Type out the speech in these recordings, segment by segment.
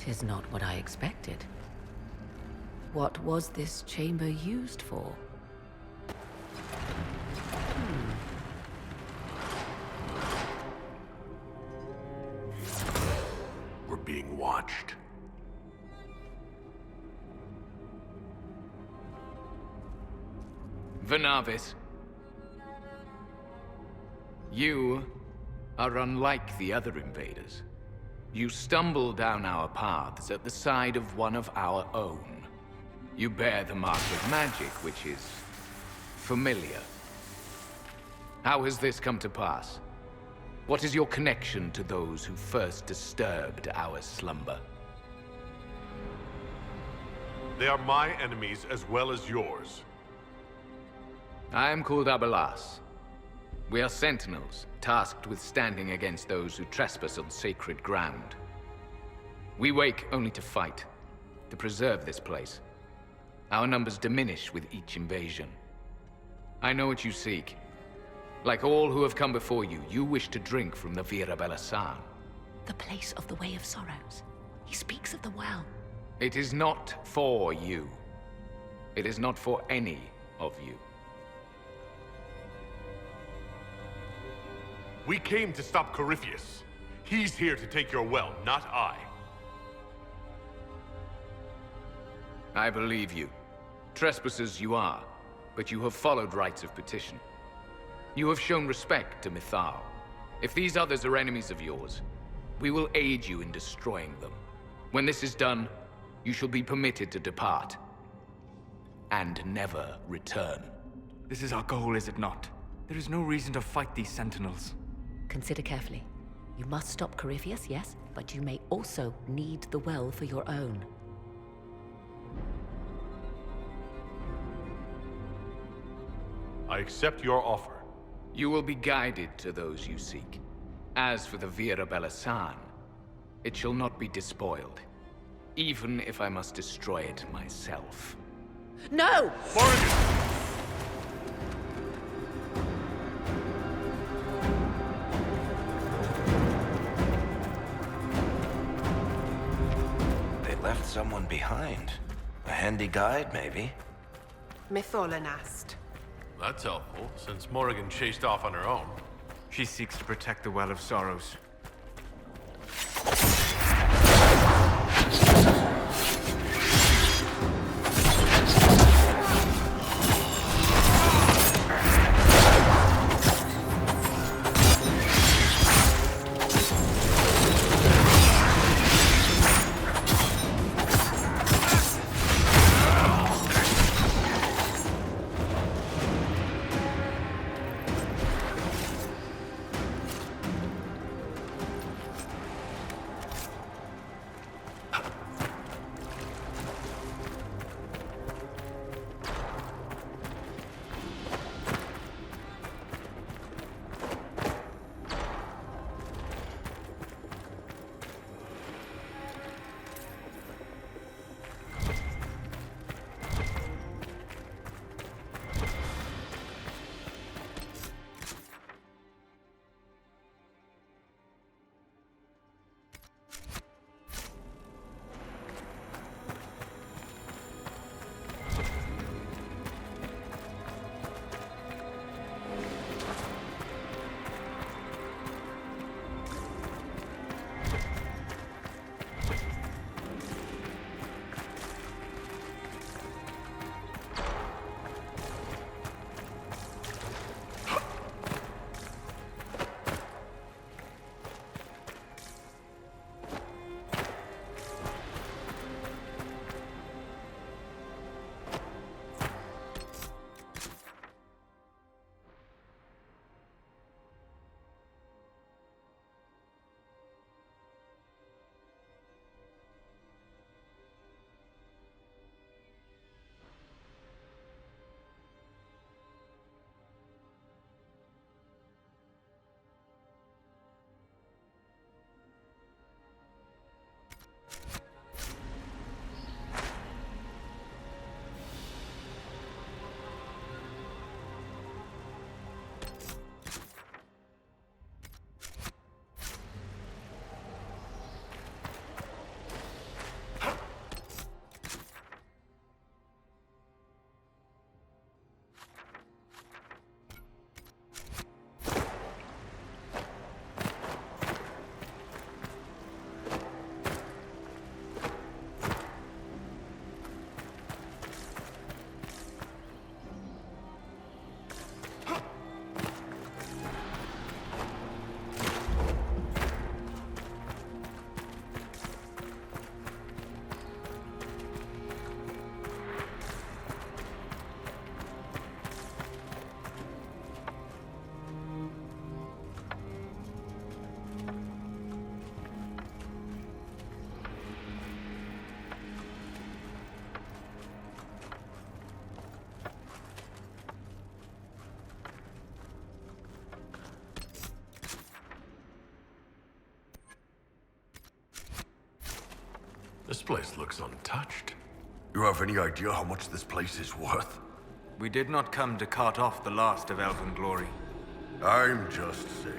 'Tis not what I expected. What was this chamber used for? We're being watched. Venavis, you are unlike the other invaders. You stumble down our paths at the side of one of our own. You bear the mark of magic, which is familiar. How has this come to pass? What is your connection to those who first disturbed our slumber? They are my enemies as well as yours. I am called Abelas. We are sentinels, tasked with standing against those who trespass on sacred ground. We wake only to fight, to preserve this place. Our numbers diminish with each invasion. I know what you seek. Like all who have come before you, you wish to drink from the Vira Belasan. The place of the Way of Sorrows. He speaks of the well. It is not for you. It is not for any of you. We came to stop Corypheus. He's here to take your well, not I. I believe you. Trespassers you are, but you have followed rites of petition. You have shown respect to Mythal. If these others are enemies of yours, we will aid you in destroying them. When this is done, you shall be permitted to depart. And never return. This is our goal, is it not? There is no reason to fight these sentinels. Consider carefully. You must stop Corypheus, yes, but you may also need the well for your own. I accept your offer. You will be guided to those you seek. As for the Vira Belasan, it shall not be despoiled, even if I must destroy it myself. No! Morgan! They left someone behind. A handy guide, maybe? Mytholan asked. That's helpful, since Morrigan chased off on her own. She seeks to protect the Well of Sorrows. This place looks untouched. You have any idea how much this place is worth? We did not come to cart off the last of elven glory. I'm just saying.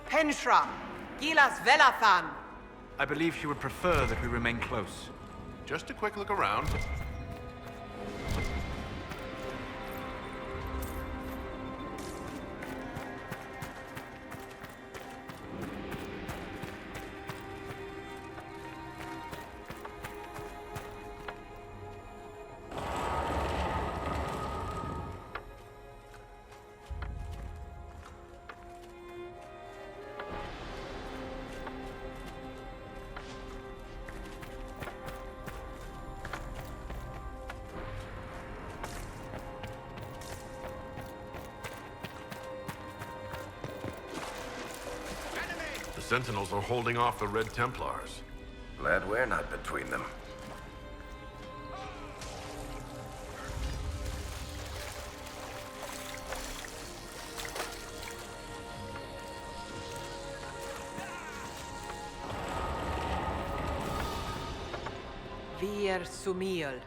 Henshra, Gilas Velathan. I believe she would prefer that we remain close. Just a quick look around. The Sentinels are holding off the Red Templars. Glad we're not between them. Vir Sumiel.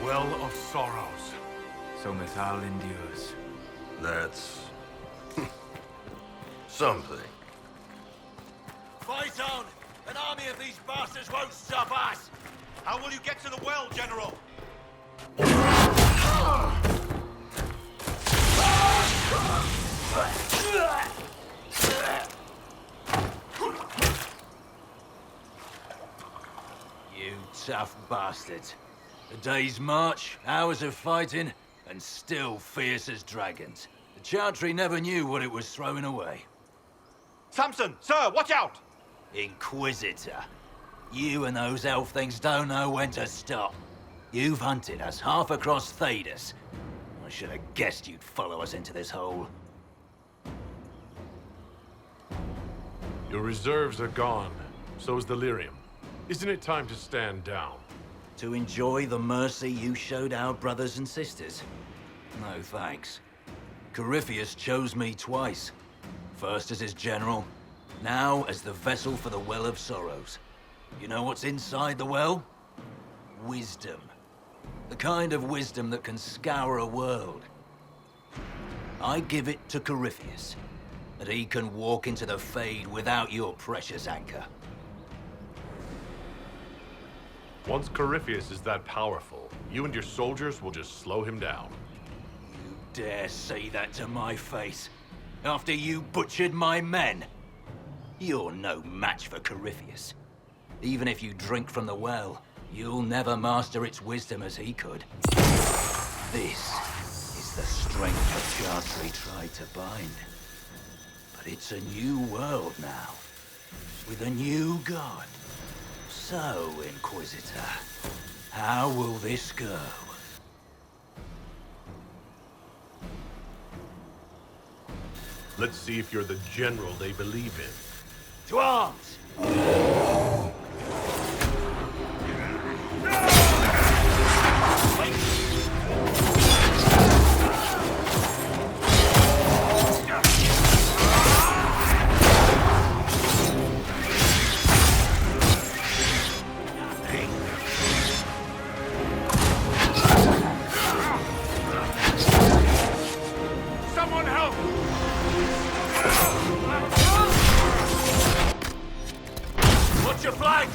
Well of Sorrows. So Mithal endures. That's... something. Fight on! An army of these bastards won't stop us! How will you get to the well, General? You tough bastard. A day's march, hours of fighting, and still fierce as dragons. The Chantry never knew what it was throwing away. Samson, sir, watch out! Inquisitor. You and those elf things don't know when to stop. You've hunted us half across Thedas. I should have guessed you'd follow us into this hole. Your reserves are gone. So is the lyrium. Isn't it time to stand down? To enjoy the mercy you showed our brothers and sisters? No thanks. Corypheus chose me twice. First as his general, now as the vessel for the Well of Sorrows. You know what's inside the well? Wisdom. The kind of wisdom that can scour a world. I give it to Corypheus, that he can walk into the Fade without your precious anchor. Once Corypheus is that powerful, you and your soldiers will just slow him down. You dare say that to my face, after you butchered my men? You're no match for Corypheus. Even if you drink from the well, you'll never master its wisdom as he could. This is the strength the Chantry tried to bind. But it's a new world now, with a new god. So, Inquisitor, how will this go? Let's see if you're the general they believe in. To arms! Someone help! Watch your flanks!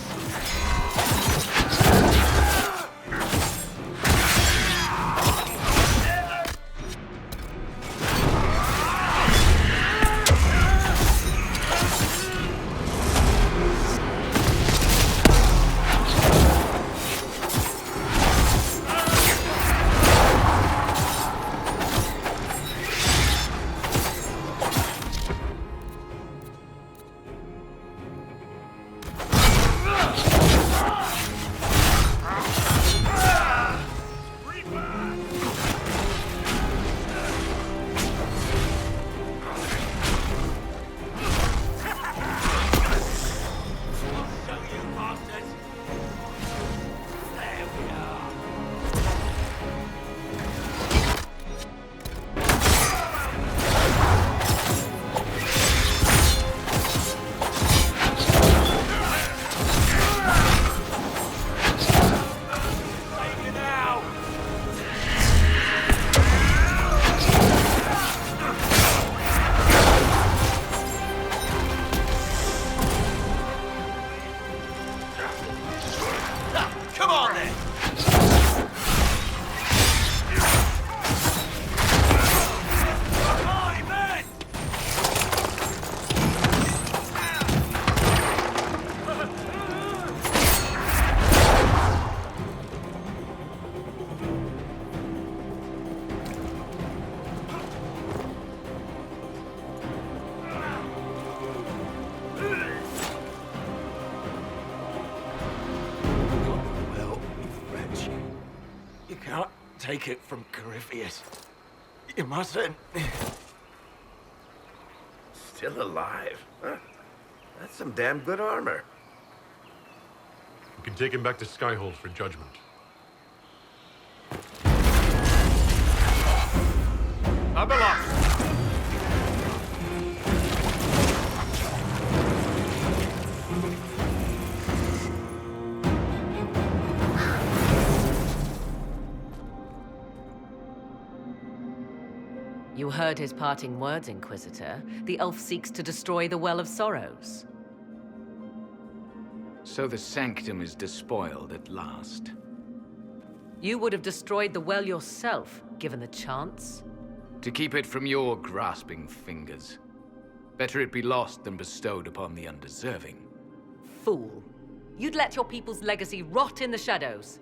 Take it from Corypheus. You mustn't. Still alive? Huh? That's some damn good armor. You can take him back to Skyhold for judgment. Abelas! You heard his parting words, Inquisitor. The elf seeks to destroy the Well of Sorrows. So the sanctum is despoiled at last. You would have destroyed the well yourself, given the chance. To keep it from your grasping fingers. Better it be lost than bestowed upon the undeserving. Fool. You'd let your people's legacy rot in the shadows.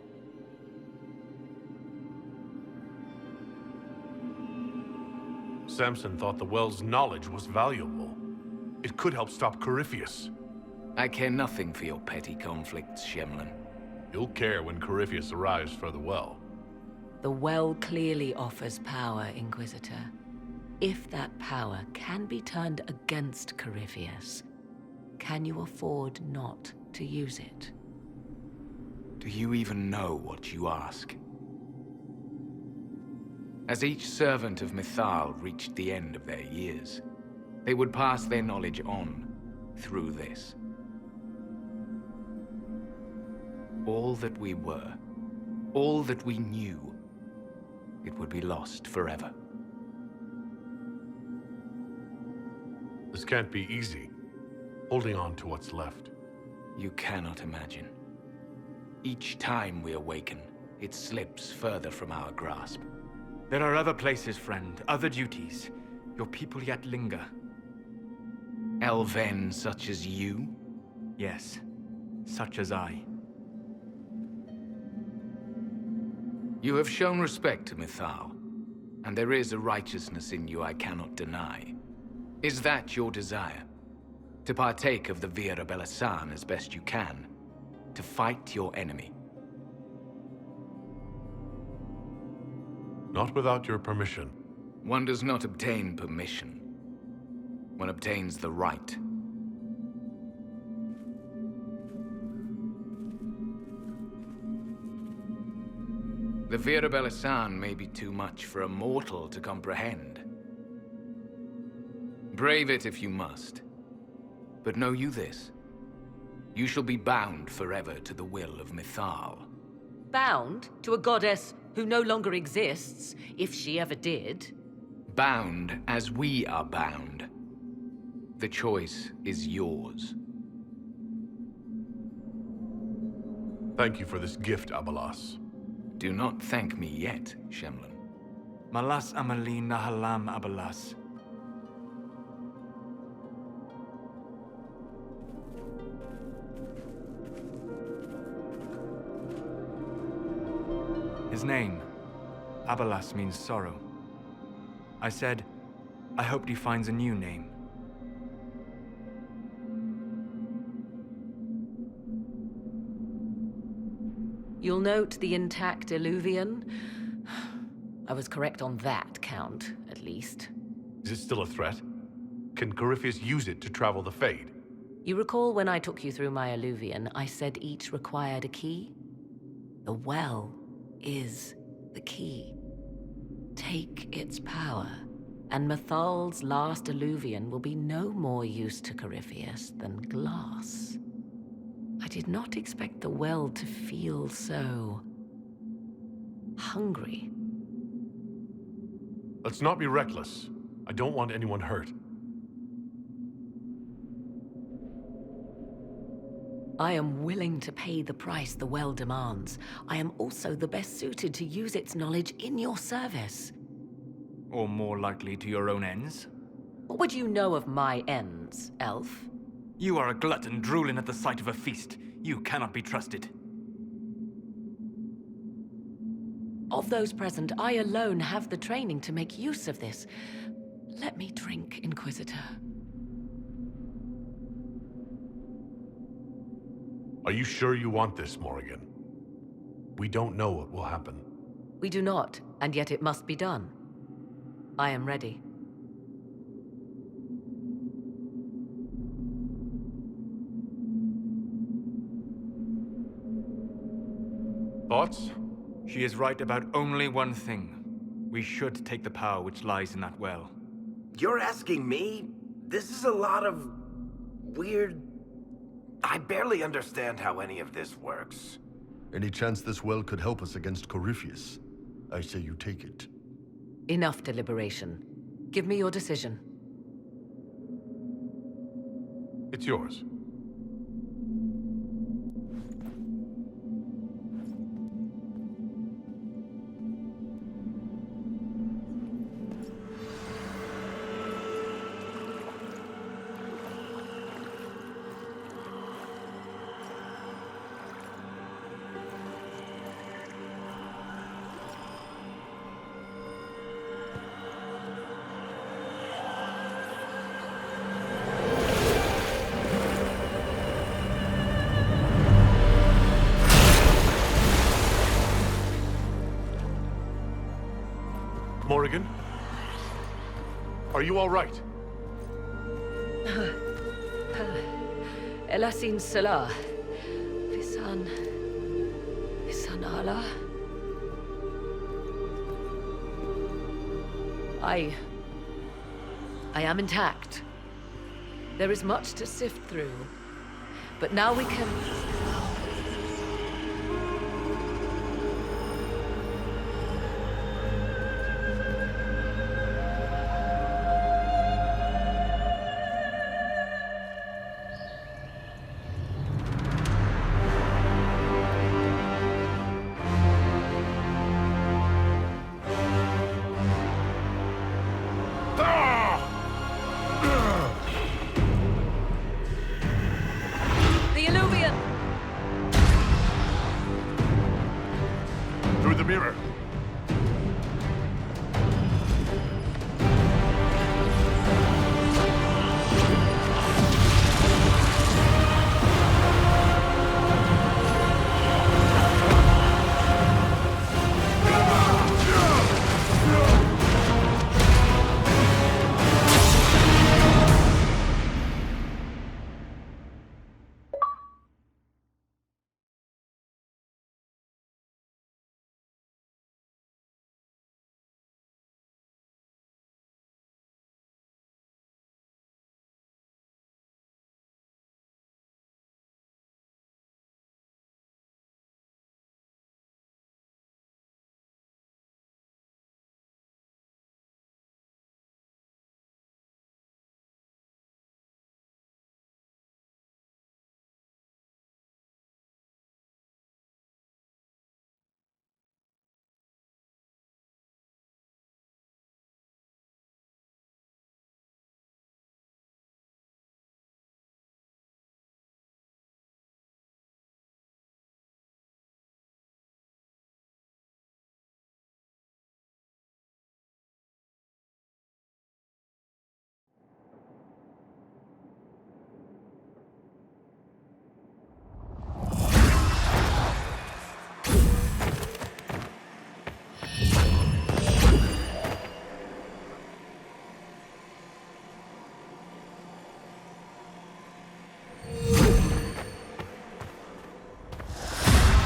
Samson thought the well's knowledge was valuable. It could help stop Corypheus. I care nothing for your petty conflicts, Shemlin. You'll care when Corypheus arrives for the well. The well clearly offers power, Inquisitor. If that power can be turned against Corypheus, can you afford not to use it? Do you even know what you ask? As each servant of Mythal reached the end of their years, they would pass their knowledge on through this. All that we were, all that we knew, it would be lost forever. This can't be easy, holding on to what's left. You cannot imagine. Each time we awaken, it slips further from our grasp. There are other places, friend, other duties. Your people yet linger. Elven such as you? Yes, such as I. You have shown respect to Mythal, and there is a righteousness in you I cannot deny. Is that your desire? To partake of the Vira Belasan as best you can? To fight your enemy? Not without your permission. One does not obtain permission. One obtains the right. The Vira Belasan may be too much for a mortal to comprehend. Brave it if you must. But know you this. You shall be bound forever to the will of Mythal. Bound to a goddess who no longer exists, if she ever did. Bound as we are bound. The choice is yours. Thank you for this gift, Abalas. Do not thank me yet, Shemlin. Malas Amalin Nahalam Abalas. His name, Abalas, means sorrow. I said, I hoped he finds a new name. You'll note the intact Illuvian. I was correct on that count, at least. Is it still a threat? Can Corypheus use it to travel the Fade? You recall when I took you through my Illuvian, I said each required a key? The well is the key. Take its power, and Mythal's last Illuvian will be no more use to Corypheus than glass. I did not expect the well to feel so hungry. Let's not be reckless. I don't want anyone hurt. I am willing to pay the price the well demands. I am also the best suited to use its knowledge in your service. Or more likely to your own ends? What would you know of my ends, elf? You are a glutton drooling at the sight of a feast. You cannot be trusted. Of those present, I alone have the training to make use of this. Let me drink, Inquisitor. Are you sure you want this, Morrigan? We don't know what will happen. We do not, and yet it must be done. I am ready. Thoughts? She is right about only one thing. We should take the power which lies in that well. You're asking me? This is a lot of weird... I barely understand how any of this works. Any chance this well could help us against Corypheus? I say you take it. Enough deliberation. Give me your decision. It's yours. Are you all right? Elasin Salah. Visan Allah. I am intact. There is much to sift through, but now we can... The Illuvian! Through the mirror.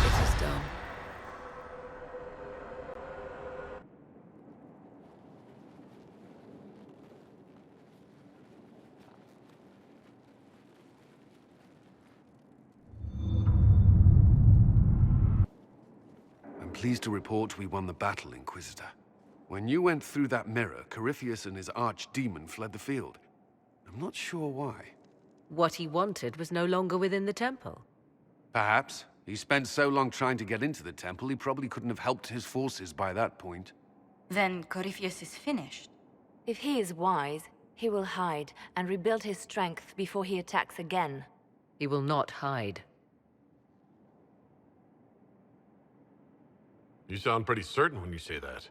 It is done. I'm pleased to report we won the battle, Inquisitor. When you went through that mirror, Corypheus and his archdemon fled the field. I'm not sure why. What he wanted was no longer within the temple. Perhaps. He spent so long trying to get into the temple, he probably couldn't have helped his forces by that point. Then Corypheus is finished. If he is wise, he will hide and rebuild his strength before he attacks again. He will not hide. You sound pretty certain when you say that.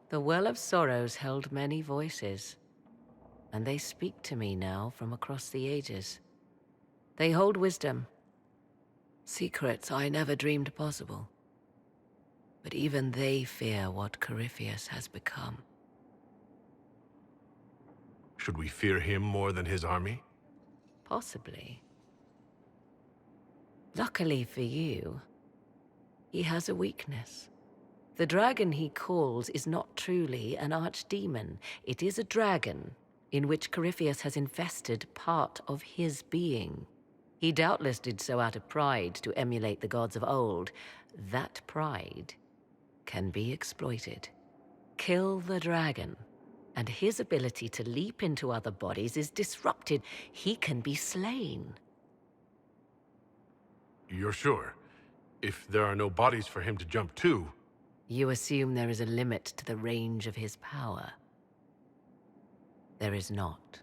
The Well of Sorrows held many voices, and they speak to me now from across the ages. They hold wisdom, secrets I never dreamed possible. But even they fear what Corypheus has become. Should we fear him more than his army? Possibly. Luckily for you, he has a weakness. The dragon he calls is not truly an archdemon. It is a dragon in which Corypheus has invested part of his being. He doubtless did so out of pride to emulate the gods of old. That pride can be exploited. Kill the dragon, and his ability to leap into other bodies is disrupted. He can be slain. You're sure? If there are no bodies for him to jump to... You assume there is a limit to the range of his power. There is not.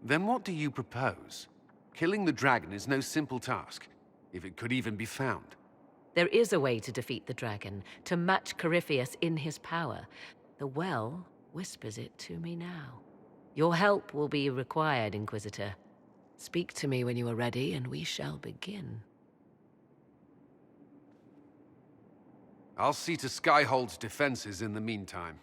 Then what do you propose? Killing the dragon is no simple task, if it could even be found. There is a way to defeat the dragon, to match Corypheus in his power. The well whispers it to me now. Your help will be required, Inquisitor. Speak to me when you are ready, and we shall begin. I'll see to Skyhold's defenses in the meantime.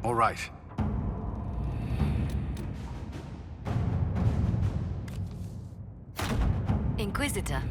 All right. Inquisitor,